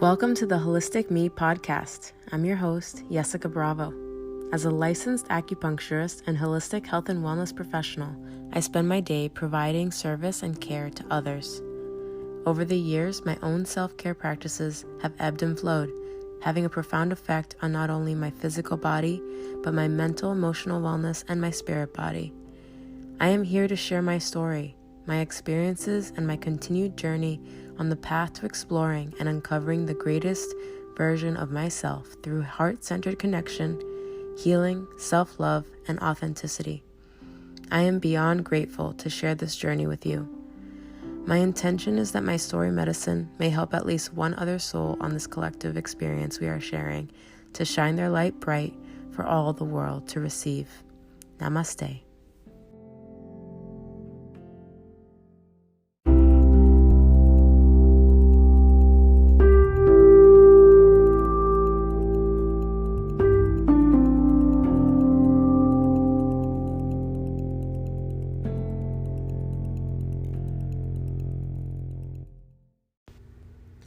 Welcome to the Holistic Me podcast. I'm your host, Jessica Bravo. As a licensed acupuncturist and holistic health and wellness professional, I spend my day providing service and care to others. Over the years, my own self-care practices have ebbed and flowed, having a profound effect on not only my physical body, but my mental, emotional wellness and my spirit body. I am here to share my story, my experiences, and my continued journey on the path to exploring and uncovering the greatest version of myself through heart-centered connection, healing, self-love, and authenticity. I am beyond grateful to share this journey with you. My intention is that my story medicine may help at least one other soul on this collective experience we are sharing to shine their light bright for all the world to receive. Namaste.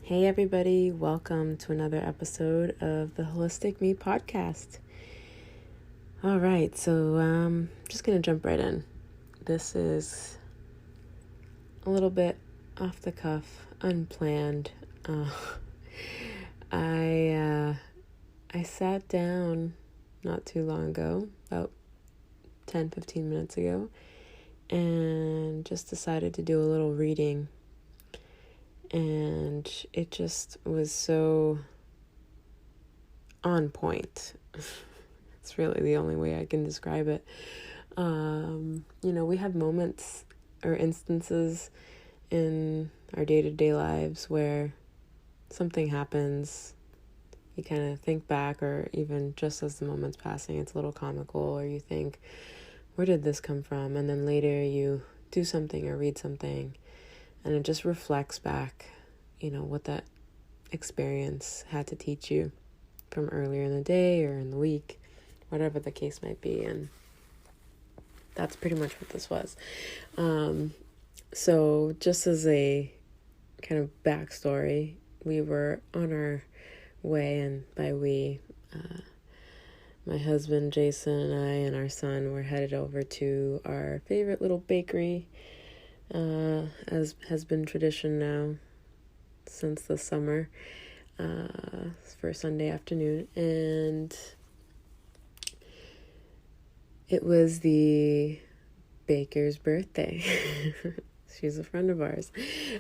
Hey everybody, welcome to another episode of the Holistic Me podcast. All right, so I'm just going to jump right in. This is a little bit off the cuff, unplanned. I sat down not too long ago, about 10-15 minutes ago, and just decided to do a little reading. And it just was so on point. It's really the only way I can describe it. We have moments or instances in our day-to-day lives where something happens, you kind of think back, or even just as the moment's passing, it's a little comical, or you think, where did this come from? And then later you do something or read something, and it just reflects back, what that experience had to teach you from earlier in the day or in the week, whatever the case might be. And that's pretty much what this was. So just as a kind of backstory, we were on our way, and by we, my husband Jason and I and our son were headed over to our favorite little bakery, as has been tradition now since the summer, for Sunday afternoon. And it was the baker's birthday. She's a friend of ours.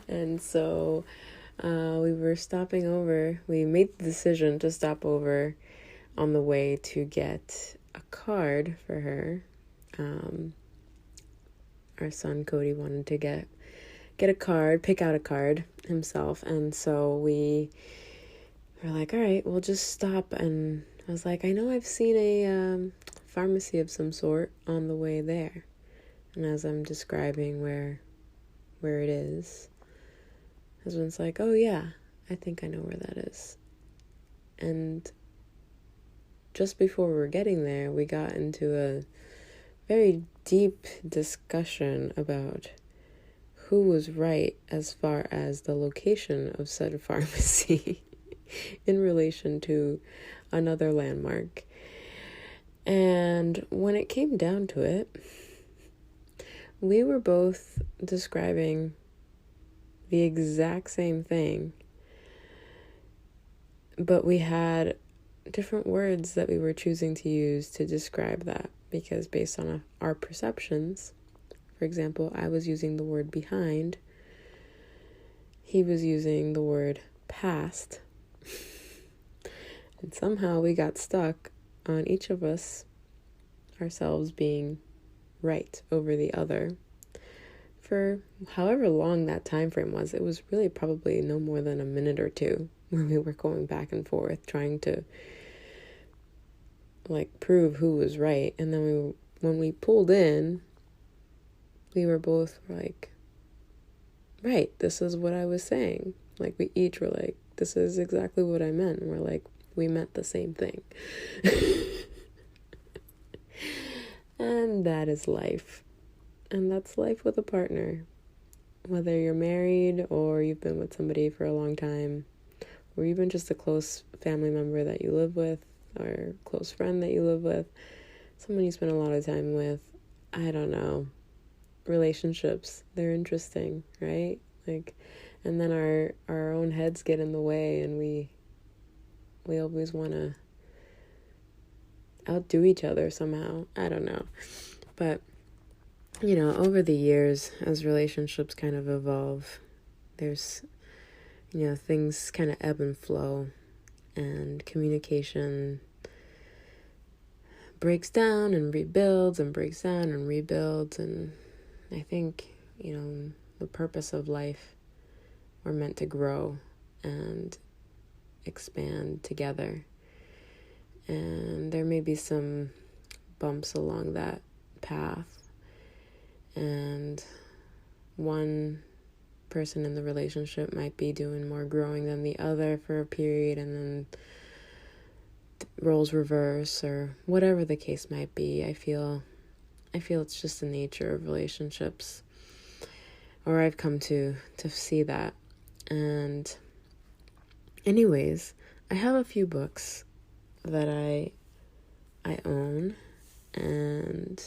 And so we were stopping over. We made the decision to stop over on the way to get a card for her. Our son Cody wanted to get a card, pick out a card himself. And so we were like, all right, we'll just stop. And I was like, I know I've seen a pharmacy of some sort on the way there. And as I'm describing where it is, husband's like, oh yeah, I think I know where that is. And just before we were getting there, we got into a very deep discussion about who was right as far as the location of said pharmacy in relation to another landmark. And when it came down to it, we were both describing the exact same thing, but we had different words that we were choosing to use to describe that, because based on our perceptions, for example, I was using the word behind, he was using the word past, and somehow we got stuck on each of us, ourselves being right over the other, for however long that time frame was. It was really probably no more than a minute or two where we were going back and forth trying to prove who was right. And then when we pulled in, we were both like, right, this is what I was saying. We each were like, this is exactly what I meant. And we're like, we meant the same thing. And that is life. And that's life with a partner. Whether you're married or you've been with somebody for a long time, or even just a close family member that you live with, or close friend that you live with, someone you spend a lot of time with. I don't know. Relationships, they're interesting, right? Like, and then our own heads get in the way, and we always want to outdo each other somehow. I don't know. But, over the years, as relationships kind of evolve, there's, things kind of ebb and flow, and communication breaks down and rebuilds and breaks down and rebuilds. And I think, the purpose of life, we're meant to grow and expand together. And there may be some bumps along that path. And one person in the relationship might be doing more growing than the other for a period, and then roles reverse, or whatever the case might be. I feel it's just the nature of relationships, or I've come to see that. And anyways, I have a few books that I own, and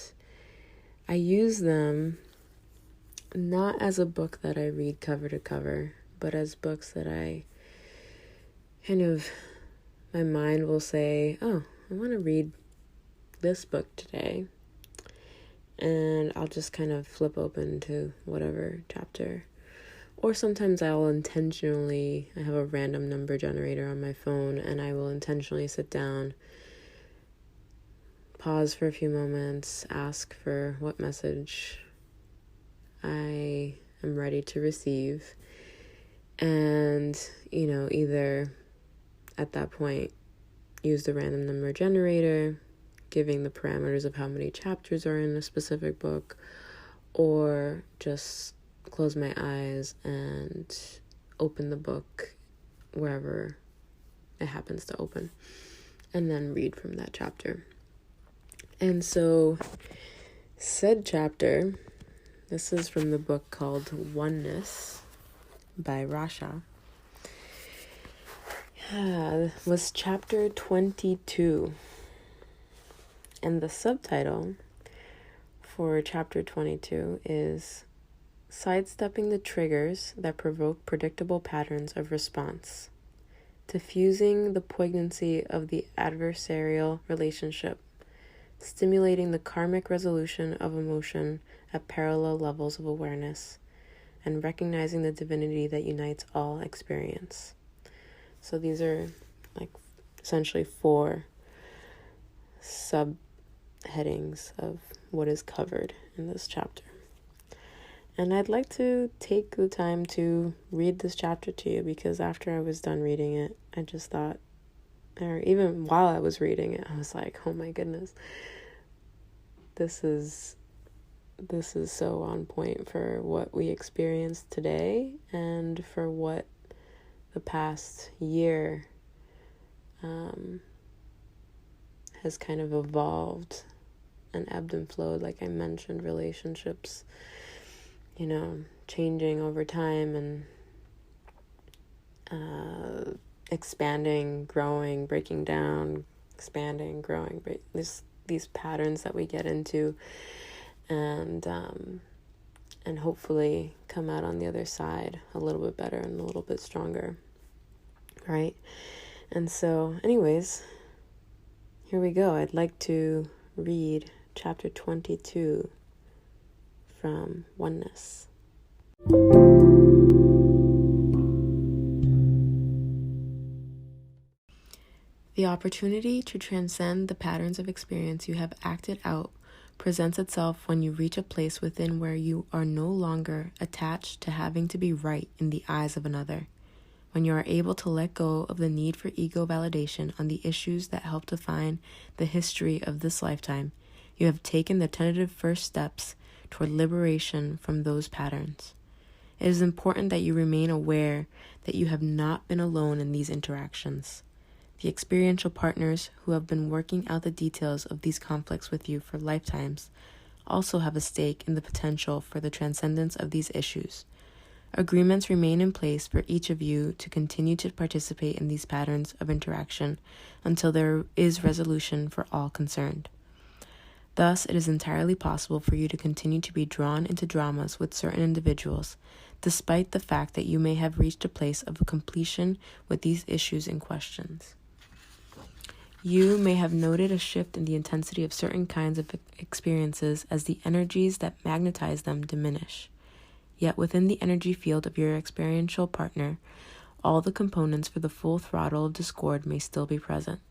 I use them not as a book that I read cover to cover, but as books that I my mind will say, oh, I want to read this book today. And I'll just kind of flip open to whatever chapter. Or sometimes I have a random number generator on my phone, and I will intentionally sit down, pause for a few moments, ask for what message I am ready to receive. And, either at that point, use the random number generator, giving the parameters of how many chapters are in a specific book, or just close my eyes and open the book wherever it happens to open, and then read from that chapter. And so, said chapter, this is from the book called Oneness by Rasha, was chapter 22. And the subtitle for chapter 22 is Sidestepping the Triggers That Provoke Predictable Patterns of Response, Diffusing the Poignancy of the Adversarial Relationship, Stimulating the Karmic Resolution of Emotion at Parallel Levels of Awareness, and Recognizing the Divinity that Unites All Experience. So these are essentially 4 subheadings of what is covered in this chapter. And I'd like to take the time to read this chapter to you, because after I was done reading it, I just thought, or even while I was reading it, I was like, oh my goodness, this is so on point for what we experienced today, and for what the past year has kind of evolved and ebbed and flowed. Like I mentioned, relationships, changing over time, and expanding, growing, breaking down, expanding, growing, these patterns that we get into, and hopefully come out on the other side a little bit better and a little bit stronger, right? And so, anyways, here we go. I'd like to read chapter 22 from Oneness. The opportunity to transcend the patterns of experience you have acted out presents itself when you reach a place within where you are no longer attached to having to be right in the eyes of another, when you are able to let go of the need for ego validation on the issues that help define the history of this lifetime. You have taken the tentative first steps toward liberation from those patterns. It is important that you remain aware that you have not been alone in these interactions. The experiential partners who have been working out the details of these conflicts with you for lifetimes also have a stake in the potential for the transcendence of these issues. Agreements remain in place for each of you to continue to participate in these patterns of interaction until there is resolution for all concerned. Thus, it is entirely possible for you to continue to be drawn into dramas with certain individuals, despite the fact that you may have reached a place of completion with these issues and questions. You may have noted a shift in the intensity of certain kinds of experiences as the energies that magnetize them diminish. Yet within the energy field of your experiential partner, all the components for the full throttle of discord may still be present.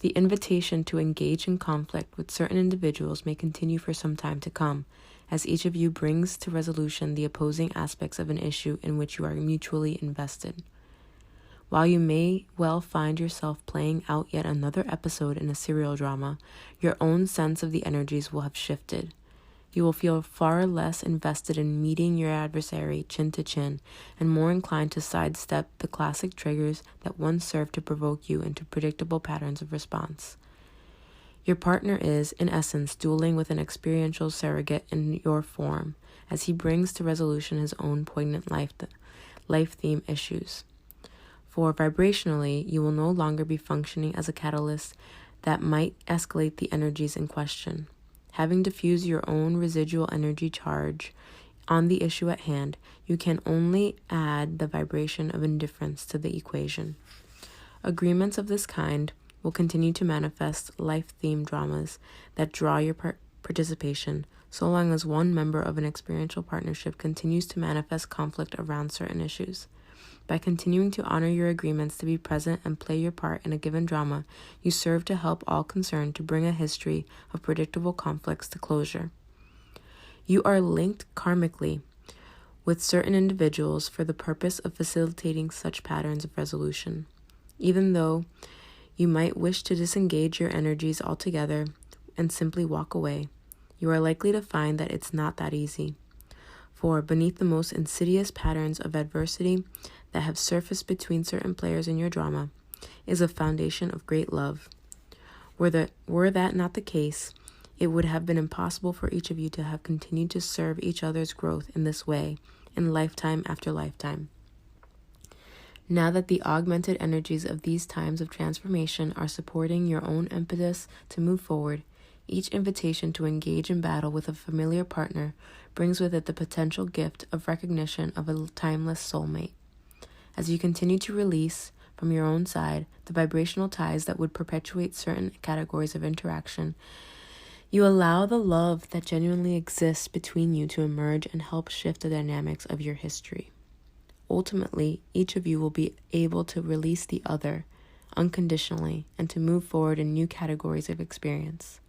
The invitation to engage in conflict with certain individuals may continue for some time to come, as each of you brings to resolution the opposing aspects of an issue in which you are mutually invested. While you may well find yourself playing out yet another episode in a serial drama, your own sense of the energies will have shifted. You will feel far less invested in meeting your adversary chin to chin and more inclined to sidestep the classic triggers that once served to provoke you into predictable patterns of response. Your partner is, in essence, dueling with an experiential surrogate in your form as he brings to resolution his own poignant life theme issues. For vibrationally, you will no longer be functioning as a catalyst that might escalate the energies in question. Having diffused your own residual energy charge on the issue at hand, you can only add the vibration of indifference to the equation. Agreements of this kind will continue to manifest life-themed dramas that draw your participation, so long as one member of an experiential partnership continues to manifest conflict around certain issues. By continuing to honor your agreements to be present and play your part in a given drama, you serve to help all concerned to bring a history of predictable conflicts to closure. You are linked karmically with certain individuals for the purpose of facilitating such patterns of resolution. Even though you might wish to disengage your energies altogether and simply walk away, you are likely to find that it's not that easy. For beneath the most insidious patterns of adversity that have surfaced between certain players in your drama is a foundation of great love. Were that not the case, it would have been impossible for each of you to have continued to serve each other's growth in this way, in lifetime after lifetime. Now that the augmented energies of these times of transformation are supporting your own impetus to move forward, each invitation to engage in battle with a familiar partner brings with it the potential gift of recognition of a timeless soulmate. As you continue to release, from your own side, the vibrational ties that would perpetuate certain categories of interaction, you allow the love that genuinely exists between you to emerge and help shift the dynamics of your history. Ultimately, each of you will be able to release the other unconditionally and to move forward in new categories of experience.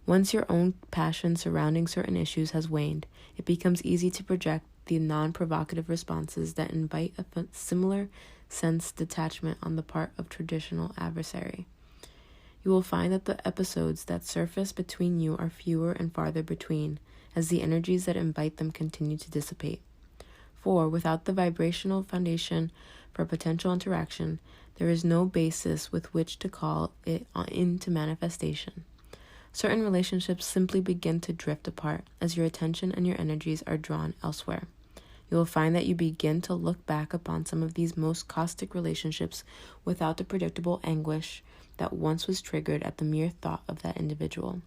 Once your own passion surrounding certain issues has waned, it becomes easy to project the non-provocative responses that invite a similar sense detachment on the part of traditional adversary. You will find that the episodes that surface between you are fewer and farther between, as the energies that invite them continue to dissipate. For without the vibrational foundation for potential interaction, there is no basis with which to call it into manifestation. Certain relationships simply begin to drift apart as your attention and your energies are drawn elsewhere. You will find that you begin to look back upon some of these most caustic relationships without the predictable anguish that once was triggered at the mere thought of that individual.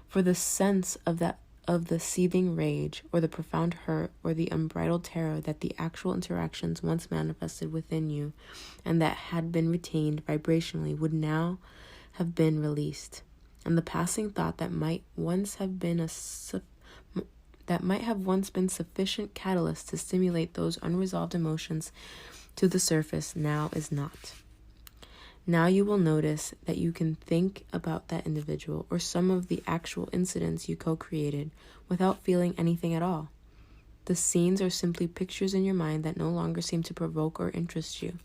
For the sense of the seething rage, or the profound hurt, or the unbridled terror that the actual interactions once manifested within you and that had been retained vibrationally would now have been released. And the passing thought that might have once been sufficient catalyst to stimulate those unresolved emotions to the surface now is not. Now you will notice that you can think about that individual or some of the actual incidents you co-created without feeling anything at all. The scenes are simply pictures in your mind that no longer seem to provoke or interest you.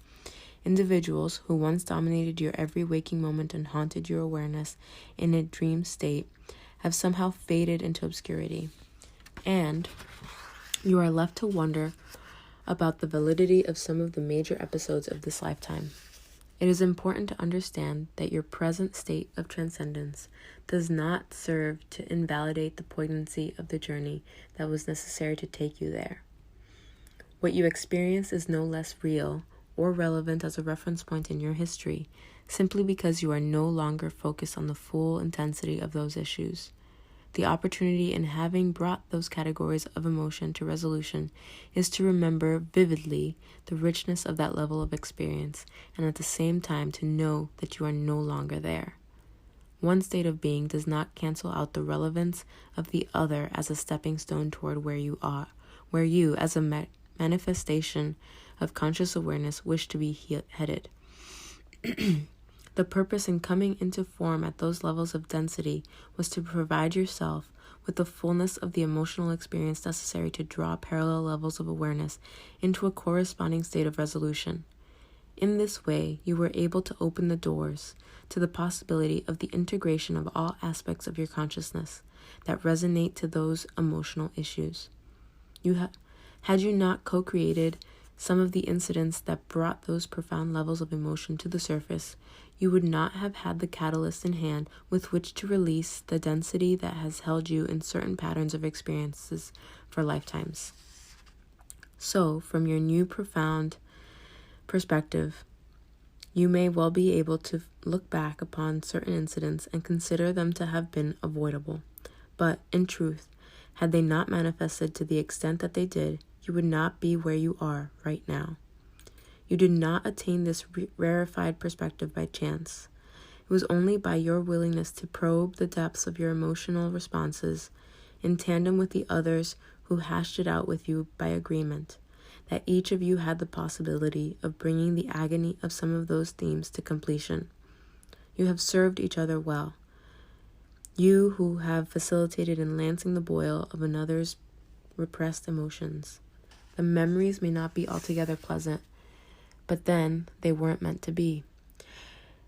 Individuals who once dominated your every waking moment and haunted your awareness in a dream state have somehow faded into obscurity, and you are left to wonder about the validity of some of the major episodes of this lifetime. It is important to understand that your present state of transcendence does not serve to invalidate the poignancy of the journey that was necessary to take you there. What you experience is no less real or relevant as a reference point in your history, simply because you are no longer focused on the full intensity of those issues. The opportunity in having brought those categories of emotion to resolution is to remember vividly the richness of that level of experience, and at the same time to know that you are no longer there. One state of being does not cancel out the relevance of the other as a stepping stone toward where you are, where you, as a manifestation of conscious awareness, wish to be headed. The purpose in coming into form at those levels of density was to provide yourself with the fullness of the emotional experience necessary to draw parallel levels of awareness into a corresponding state of resolution. In this way, you were able to open the doors to the possibility of the integration of all aspects of your consciousness that resonate to those emotional issues. Had you not co-created some of the incidents that brought those profound levels of emotion to the surface, you would not have had the catalyst in hand with which to release the density that has held you in certain patterns of experiences for lifetimes. So, from your new profound perspective, you may well be able to look back upon certain incidents and consider them to have been avoidable. But, in truth, had they not manifested to the extent that they did, you would not be where you are right now. You did not attain this rarefied perspective by chance. It was only by your willingness to probe the depths of your emotional responses, in tandem with the others who hashed it out with you by agreement, that each of you had the possibility of bringing the agony of some of those themes to completion. You have served each other well. You who have facilitated in lancing the boil of another's repressed emotions. The memories may not be altogether pleasant, but then they weren't meant to be.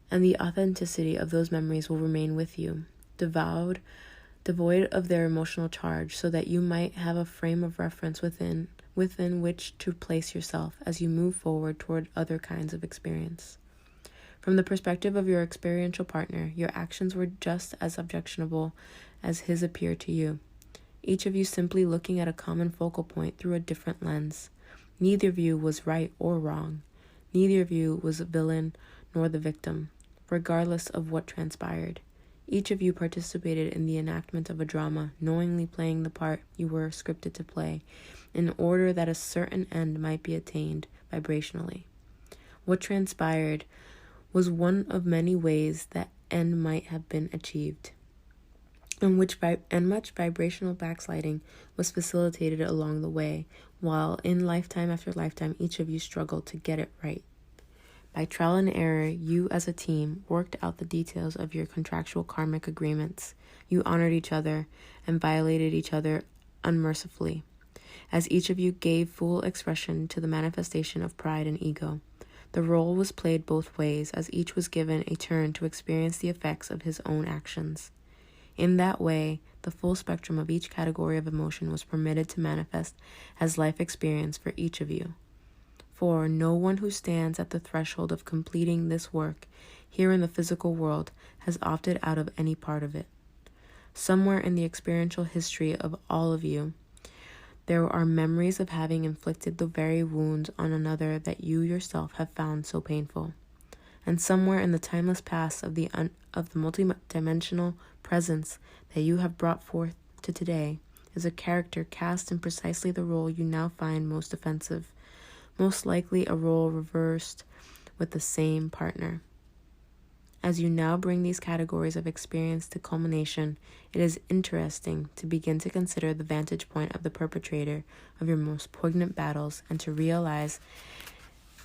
And the authenticity of those memories will remain with you, devoid of their emotional charge, so that you might have a frame of reference within which to place yourself as you move forward toward other kinds of experience. From the perspective of your experiential partner, your actions were just as objectionable as his appeared to you. Each of you simply looking at a common focal point through a different lens. Neither of you was right or wrong. Neither of you was a villain nor the victim, regardless of what transpired. Each of you participated in the enactment of a drama, knowingly playing the part you were scripted to play, in order that a certain end might be attained vibrationally. What transpired was one of many ways that end might have been achieved, and much vibrational backsliding was facilitated along the way, while in lifetime after lifetime each of you struggled to get it right. By trial and error, you as a team worked out the details of your contractual karmic agreements. You honored each other and violated each other unmercifully, as each of you gave full expression to the manifestation of pride and ego. The role was played both ways, as each was given a turn to experience the effects of his own actions. In that way, the full spectrum of each category of emotion was permitted to manifest as life experience for each of you. For no one who stands at the threshold of completing this work here in the physical world has opted out of any part of it. Somewhere in the experiential history of all of you, there are memories of having inflicted the very wounds on another that you yourself have found so painful. And somewhere in the timeless past of the multidimensional presence that you have brought forth to today is a character cast in precisely the role you now find most offensive, most likely a role reversed with the same partner. As you now bring these categories of experience to culmination, it is interesting to begin to consider the vantage point of the perpetrator of your most poignant battles and to realize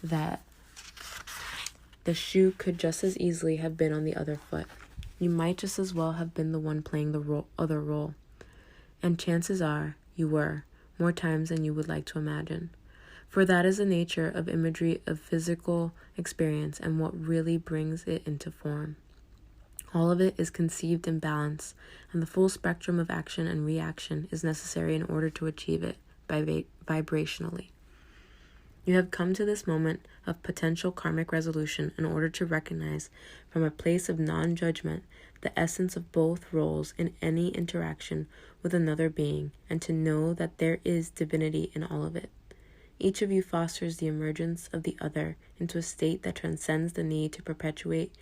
that the shoe could just as easily have been on the other foot. You might just as well have been the one playing the other role. And chances are you were, more times than you would like to imagine. For that is the nature of imagery of physical experience and what really brings it into form. All of it is conceived in balance, and the full spectrum of action and reaction is necessary in order to achieve it vibrationally. You have come to this moment of potential karmic resolution in order to recognize from a place of non-judgment the essence of both roles in any interaction with another being, and to know that there is divinity in all of it. Each of you fosters the emergence of the other into a state that transcends the need to perpetuate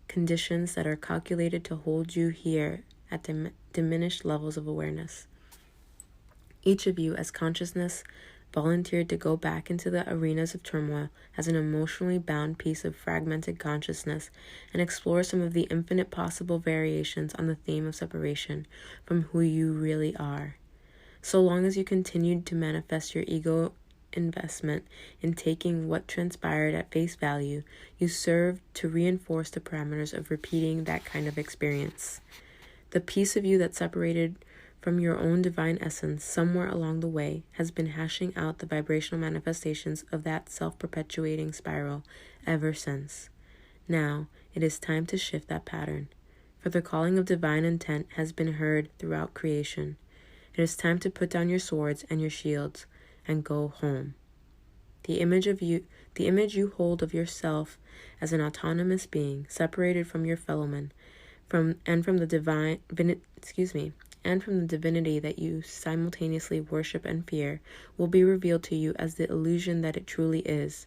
conditions that are calculated to hold you here at diminished levels of awareness. Each of you, as consciousness, volunteered to go back into the arenas of turmoil as an emotionally bound piece of fragmented consciousness and explore some of the infinite possible variations on the theme of separation from who you really are. So long as you continued to manifest your ego investment in taking what transpired at face value, you served to reinforce the parameters of repeating that kind of experience. The piece of you that separated from your own divine essence somewhere along the way has been hashing out the vibrational manifestations of that self-perpetuating spiral ever since. Now, it is time to shift that pattern, for the calling of divine intent has been heard throughout creation. It is time to put down your swords and your shields and go home. The image you hold of yourself as an autonomous being, separated from your fellowmen, from the divinity that you simultaneously worship and fear, will be revealed to you as the illusion that it truly is.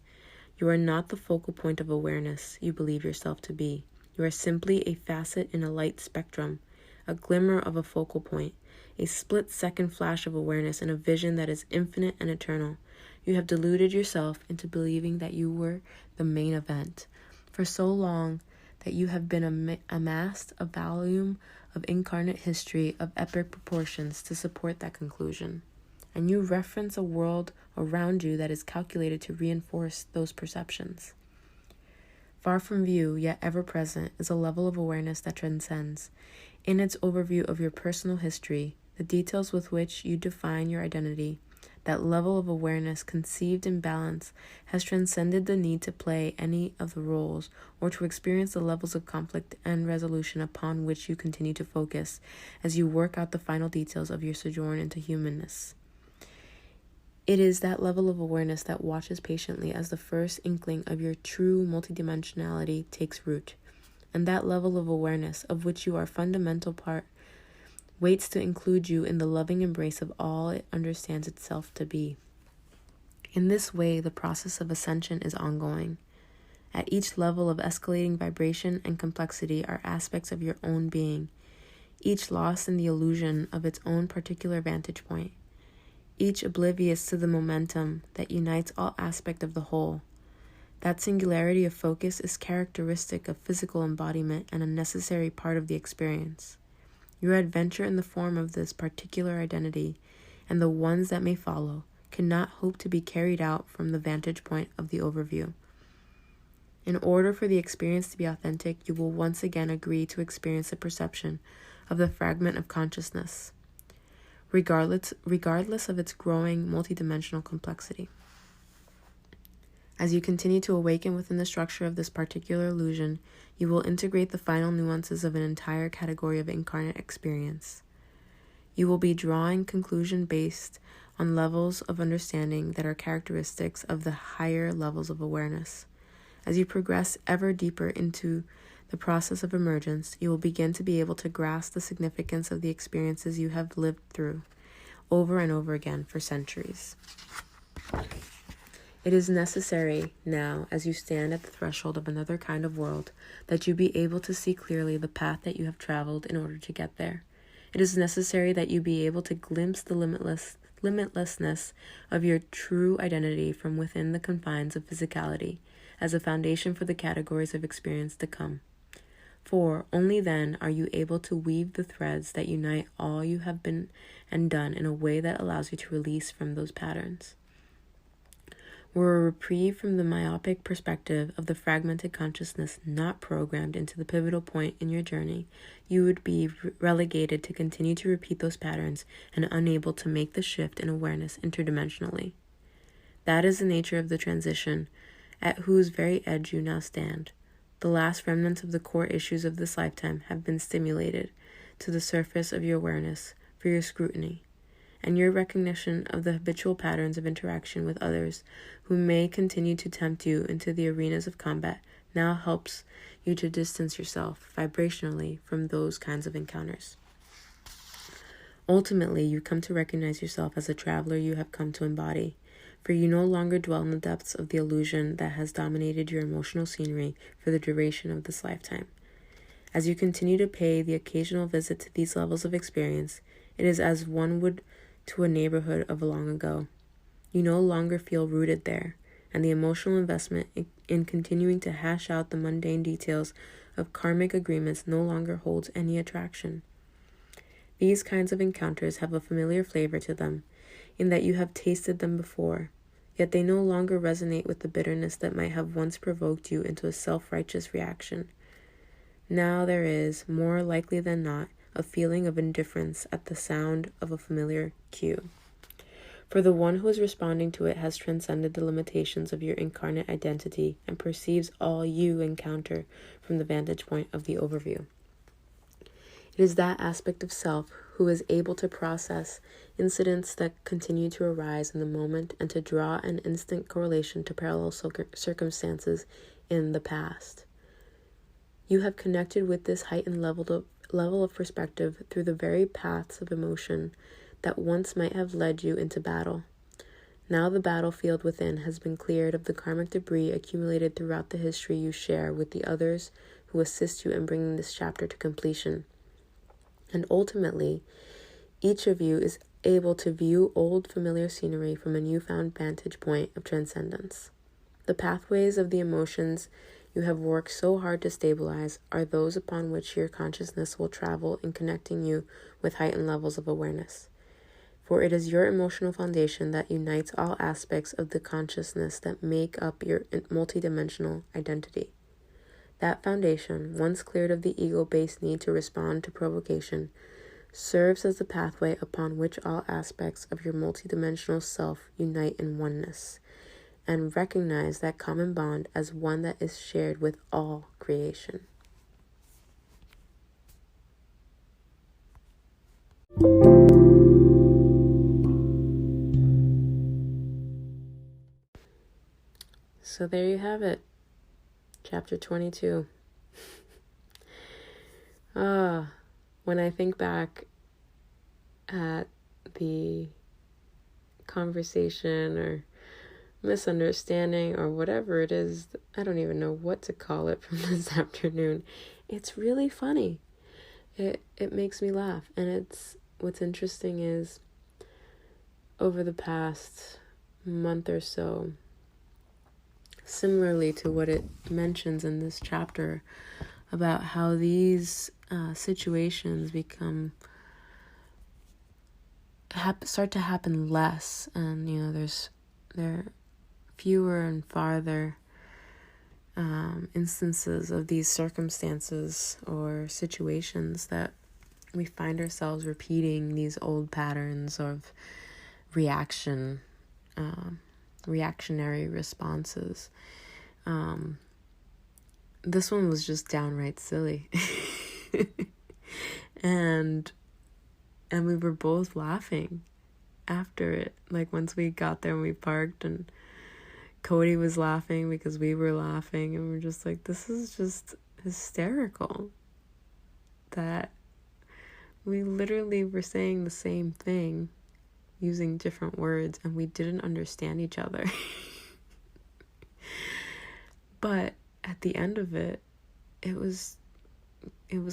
You are not the focal point of awareness you believe yourself to be. You are simply a facet in a light spectrum, a glimmer of a focal point, a split-second flash of awareness in a vision that is infinite and eternal. You have deluded yourself into believing that you were the main event for so long that you have been amassed a volume of incarnate history of epic proportions to support that conclusion. And you reference a world around you that is calculated to reinforce those perceptions. Far from view, yet ever present, is a level of awareness that transcends. In its overview of your personal history, the details with which you define your identity, that level of awareness conceived in balance has transcended the need to play any of the roles or to experience the levels of conflict and resolution upon which you continue to focus as you work out the final details of your sojourn into humanness. It is that level of awareness that watches patiently as the first inkling of your true multidimensionality takes root, and that level of awareness of which you are a fundamental part waits to include you in the loving embrace of all it understands itself to be. In this way, the process of ascension is ongoing. At each level of escalating vibration and complexity are aspects of your own being, each lost in the illusion of its own particular vantage point, each oblivious to the momentum that unites all aspects of the whole. That singularity of focus is characteristic of physical embodiment and a necessary part of the experience. Your adventure in the form of this particular identity, and the ones that may follow, cannot hope to be carried out from the vantage point of the overview. In order for the experience to be authentic, you will once again agree to experience the perception of the fragment of consciousness, regardless of its growing multidimensional complexity. As you continue to awaken within the structure of this particular illusion, you will integrate the final nuances of an entire category of incarnate experience. You will be drawing conclusion based on levels of understanding that are characteristics of the higher levels of awareness. As you progress ever deeper into the process of emergence, you will begin to be able to grasp the significance of the experiences you have lived through over and over again for centuries. It is necessary now, as you stand at the threshold of another kind of world, that you be able to see clearly the path that you have traveled in order to get there. It is necessary that you be able to glimpse the limitlessness of your true identity from within the confines of physicality, as a foundation for the categories of experience to come. For only then are you able to weave the threads that unite all you have been and done in a way that allows you to release from those patterns. Were a reprieve from the myopic perspective of the fragmented consciousness not programmed into the pivotal point in your journey, you would be relegated to continue to repeat those patterns and unable to make the shift in awareness interdimensionally. That is the nature of the transition at whose very edge you now stand. The last remnants of the core issues of this lifetime have been stimulated to the surface of your awareness for your scrutiny, and your recognition of the habitual patterns of interaction with others who may continue to tempt you into the arenas of combat now helps you to distance yourself vibrationally from those kinds of encounters. Ultimately, you come to recognize yourself as a traveler you have come to embody, for you no longer dwell in the depths of the illusion that has dominated your emotional scenery for the duration of this lifetime. As you continue to pay the occasional visit to these levels of experience, it is as one would to a neighborhood of long ago. You no longer feel rooted there, and the emotional investment in continuing to hash out the mundane details of karmic agreements no longer holds any attraction. These kinds of encounters have a familiar flavor to them, in that you have tasted them before, yet they no longer resonate with the bitterness that might have once provoked you into a self-righteous reaction. Now there is, more likely than not, a feeling of indifference at the sound of a familiar cue. For the one who is responding to it has transcended the limitations of your incarnate identity and perceives all you encounter from the vantage point of the overview. It is that aspect of self who is able to process incidents that continue to arise in the moment and to draw an instant correlation to parallel circumstances in the past. You have connected with this heightened level of perspective through the very paths of emotion that once might have led you into battle. Now the battlefield within has been cleared of the karmic debris accumulated throughout the history you share with the others who assist you in bringing this chapter to completion. And ultimately, each of you is able to view old familiar scenery from a newfound vantage point of transcendence. The pathways of the emotions you have worked so hard to stabilize are those upon which your consciousness will travel in connecting you with heightened levels of awareness. For it is your emotional foundation that unites all aspects of the consciousness that make up your multidimensional identity. That foundation, once cleared of the ego-based need to respond to provocation, serves as the pathway upon which all aspects of your multidimensional self unite in oneness, and recognize that common bond as one that is shared with all creation. So there you have it, chapter 22. When I think back at the conversation or misunderstanding or whatever it is, I don't even know what to call it from this afternoon. It's really funny. It makes me laugh. And what's interesting is over the past month or so, similarly to what it mentions in this chapter about how these situations start to happen less, and there are fewer and farther instances of these circumstances or situations that we find ourselves repeating these old patterns of reactionary responses. This one was just downright silly. and we were both laughing after it. Like once we got there and we parked, and Cody was laughing because we were laughing, and we're just like, this is just hysterical that we literally were saying the same thing using different words and we didn't understand each other. But at the end of it, it was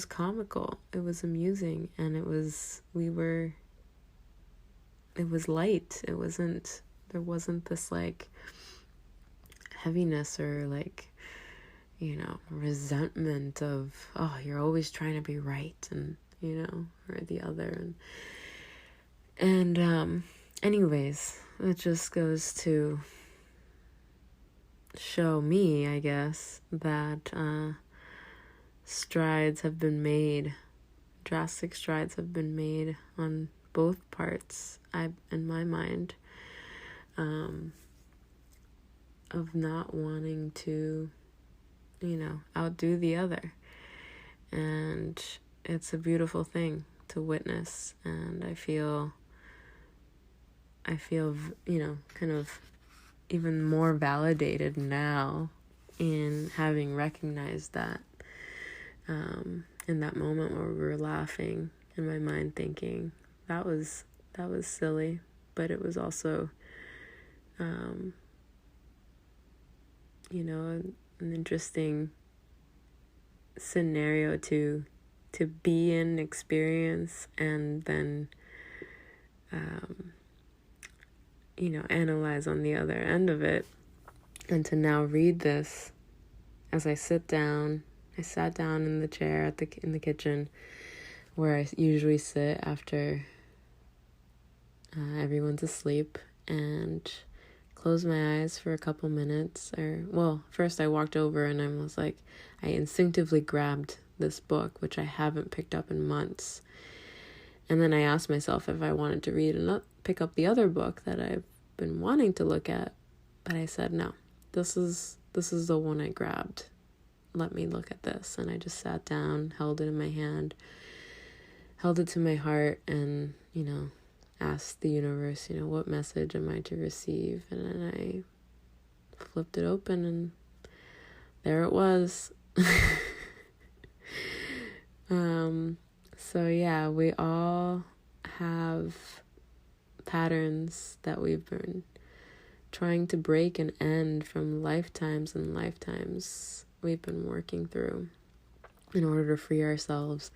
comical, it was amusing, and it was light. There wasn't this like heaviness or like, resentment of, oh, you're always trying to be right, and or the other, and anyways, it just goes to show me, I guess, that drastic strides have been made on both parts, in my mind, of not wanting to, outdo the other. And it's a beautiful thing to witness, and I feel, kind of even more validated now in having recognized that, in that moment where we were laughing, in my mind thinking that was silly, but it was also an interesting scenario to be in, experience, and then analyze on the other end of it. And to now read this as I sat down in the chair in the kitchen where I usually sit after everyone's asleep, and close my eyes for a couple minutes. First I walked over and I was like, I instinctively grabbed this book, which I haven't picked up in months. And then I asked myself if I wanted to read and pick up the other book that I've been wanting to look at. But I said, no, this is the one I grabbed. Let me look at this. And I just sat down, held it in my hand, held it to my heart, and, asked the universe, what message am I to receive? And then I flipped it open, and there it was. So yeah, we all have patterns that we've been trying to break and end from lifetimes and lifetimes we've been working through in order to free ourselves.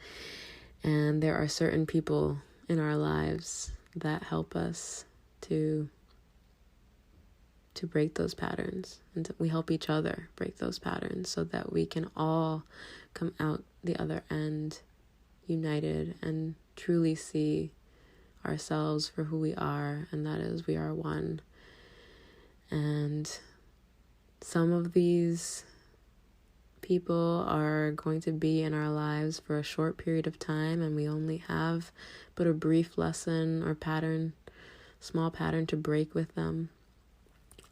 And there are certain people in our lives that help us to break those patterns, and we help each other break those patterns so that we can all come out the other end united and truly see ourselves for who we are, and that is, we are one. And some of these people are going to be in our lives for a short period of time, and we only have but a brief lesson or small pattern to break with them.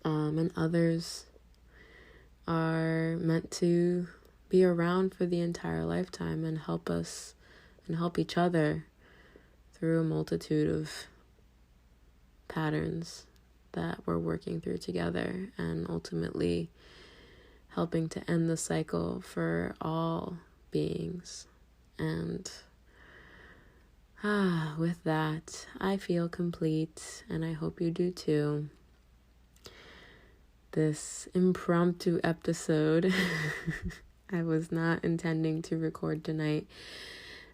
And others are meant to be around for the entire lifetime and help us and help each other through a multitude of patterns that we're working through together, and ultimately helping to end the cycle for all beings. And with that, I feel complete, and I hope you do too. This impromptu episode I was not intending to record tonight,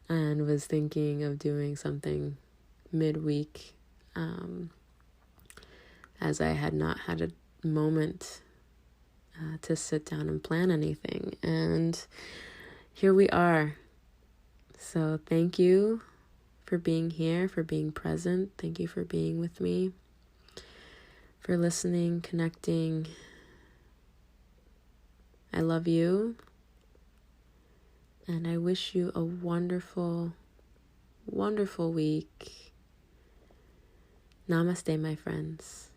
and was thinking of doing something midweek, as I had not had a moment to sit down and plan anything. And here we are. So thank you for being here, for being present. Thank you for being with me, for listening, connecting. I love you, and I wish you a wonderful, wonderful week. Namaste, my friends.